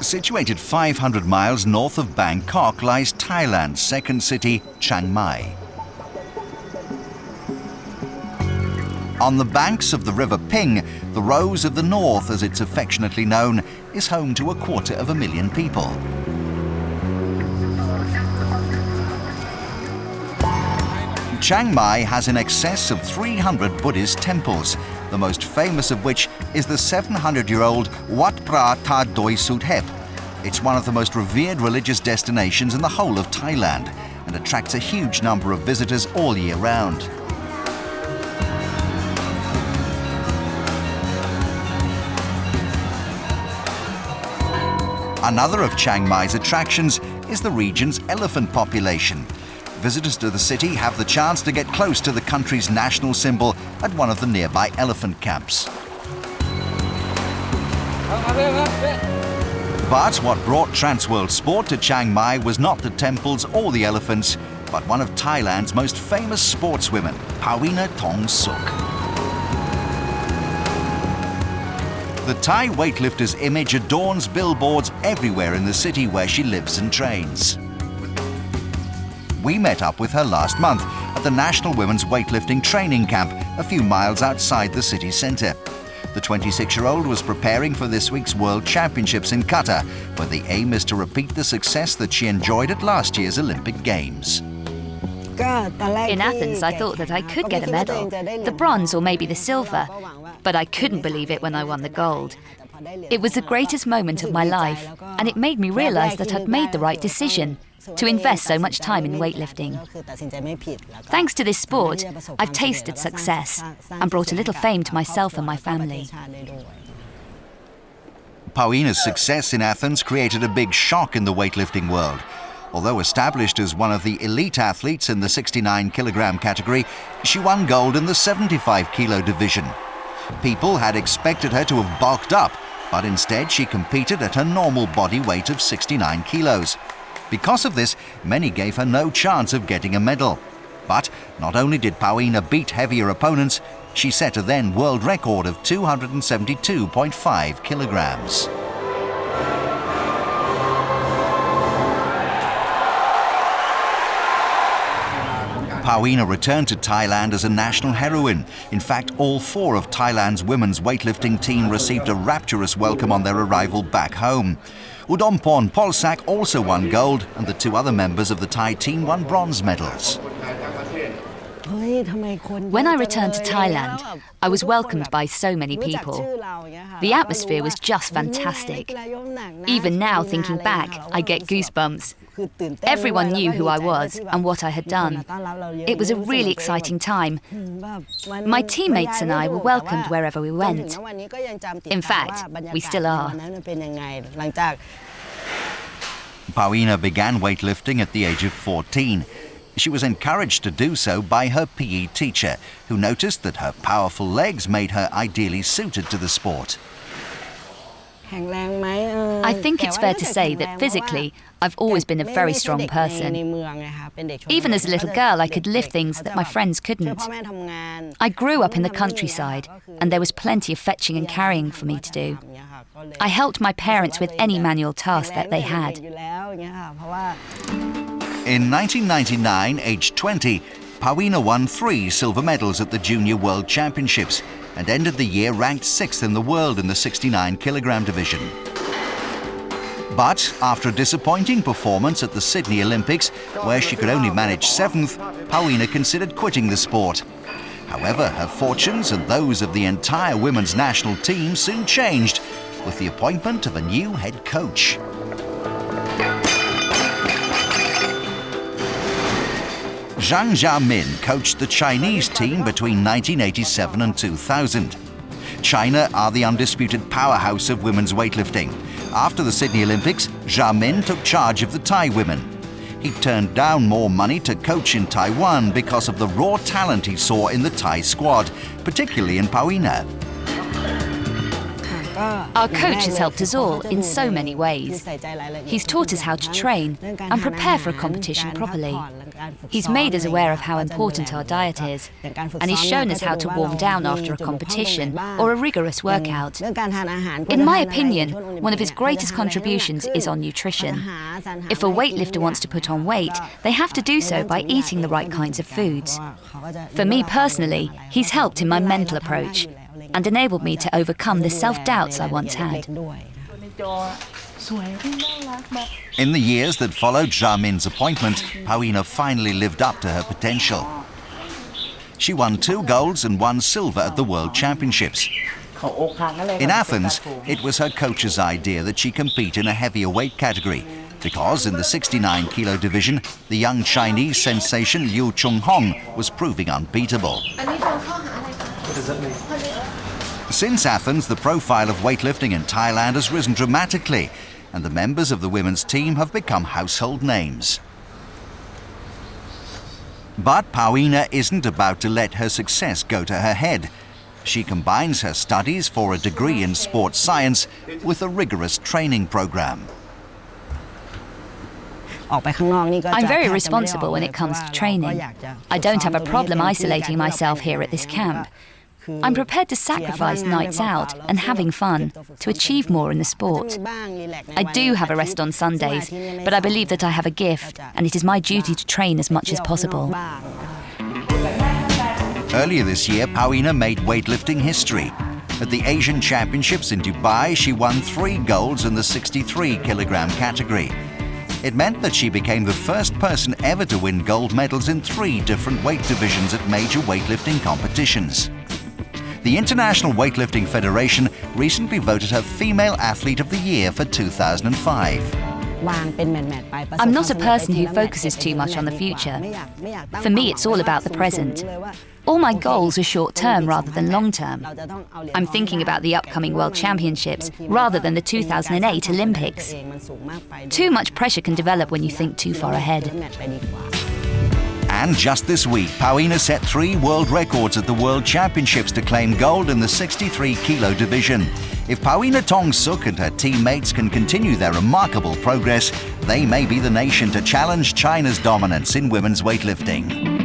Situated 500 miles north of Bangkok lies Thailand's second city, Chiang Mai. On the banks of the River Ping, the Rose of the North, as it's affectionately known, is home to 250,000 people. Chiang Mai has in excess of 300 Buddhist temples, the most famous of which is the 700-year-old Wat Phra Tha Doi Sut Hep. It's one of the most revered religious destinations in the whole of Thailand and attracts a huge number of visitors all year round. Another of Chiang Mai's attractions is the region's elephant population. Visitors to the city have the chance to get close to the country's national symbol at one of the nearby elephant camps. But what brought Transworld Sport to Chiang Mai was not the temples or the elephants, but one of Thailand's most famous sportswomen, Pawina Thongsuk. The Thai weightlifter's image adorns billboards everywhere in the city where she lives and trains. We met up with her last month at the National Women's Weightlifting Training Camp a few miles outside the city centre. The 26-year-old was preparing for this week's World Championships in Qatar, where the aim is to repeat the success that she enjoyed at last year's Olympic Games. In Athens, I thought that I could get a medal, the bronze or maybe the silver, but I couldn't believe it when I won the gold. It was the greatest moment of my life, and it made me realise that I'd made the right decision to invest so much time in weightlifting. Thanks to this sport, I've tasted success and brought a little fame to myself and my family. Pawina's success in Athens created a big shock in the weightlifting world. Although established as one of the elite athletes in the 69-kilogram category, she won gold in the 75-kilo division. People had expected her to have bulked up, but instead she competed at her normal body weight of 69 kilos. Because of this, many gave her no chance of getting a medal. But not only did Pawina beat heavier opponents, she set a then world record of 272.5 kilograms. Pawina returned to Thailand as a national heroine. In fact, all 4 of Thailand's women's weightlifting team received a rapturous welcome on their arrival back home. Udompon Polsak also won gold, and the 2 other members of the Thai team won bronze medals. When I returned to Thailand, I was welcomed by so many people. The atmosphere was just fantastic. Even now, thinking back, I get goosebumps. Everyone knew who I was and what I had done. It was a really exciting time. My teammates and I were welcomed wherever we went. In fact, we still are. Pawina began weightlifting at the age of 14. She was encouraged to do so by her PE teacher, who noticed that her powerful legs made her ideally suited to the sport. I think it's fair to say that physically, I've always been a very strong person. Even as a little girl, I could lift things that my friends couldn't. I grew up in the countryside, and there was plenty of fetching and carrying for me to do. I helped my parents with any manual task that they had. In 1999, aged 20, Pawina won 3 silver medals at the Junior World Championships and ended the year ranked 6th in the world in the 69-kilogram division. But after a disappointing performance at the Sydney Olympics, where she could only manage 7th, Pawina considered quitting the sport. However, her fortunes and those of the entire women's national team soon changed with the appointment of a new head coach. Zhang Jiamin coached the Chinese team between 1987 and 2000. China are the undisputed powerhouse of women's weightlifting. After the Sydney Olympics, Jiamin took charge of the Thai women. He turned down more money to coach in Taiwan because of the raw talent he saw in the Thai squad, particularly in Pawina. Our coach has helped us all in so many ways. He's taught us how to train and prepare for a competition properly. He's made us aware of how important our diet is, and he's shown us how to warm down after a competition or a rigorous workout. In my opinion, one of his greatest contributions is on nutrition. If a weightlifter wants to put on weight, they have to do so by eating the right kinds of foods. For me personally, he's helped in my mental approach and enabled me to overcome the self-doubts I once had. In the years that followed Jamin's appointment, Pawina finally lived up to her potential. She won 2 golds and 1 silver at the World Championships. In Athens, it was her coach's idea that she compete in a heavier weight category, because in the 69 kilo division, the young Chinese sensation Liu Chunghong was proving unbeatable. Since Athens, the profile of weightlifting in Thailand has risen dramatically, and the members of the women's team have become household names. But Pawina isn't about to let her success go to her head. She combines her studies for a degree in sports science with a rigorous training program. I'm very responsible when it comes to training. I don't have a problem isolating myself here at this camp. I'm prepared to sacrifice nights out and having fun to achieve more in the sport. I do have a rest on Sundays, but I believe that I have a gift, and it is my duty to train as much as possible. Earlier this year, Pawina made weightlifting history. At the Asian Championships in Dubai, she won 3 golds in the 63 kilogram category. It meant that she became the first person ever to win gold medals in 3 different weight divisions at major weightlifting competitions. The International Weightlifting Federation recently voted her Female Athlete of the Year for 2005. I'm not a person who focuses too much on the future. For me, it's all about the present. All my goals are short-term rather than long-term. I'm thinking about the upcoming World Championships rather than the 2008 Olympics. Too much pressure can develop when you think too far ahead. And just this week, Pawina set 3 world records at the World Championships to claim gold in the 63 kilo division. If Pawina Thongsuk and her teammates can continue their remarkable progress, they may be the nation to challenge China's dominance in women's weightlifting.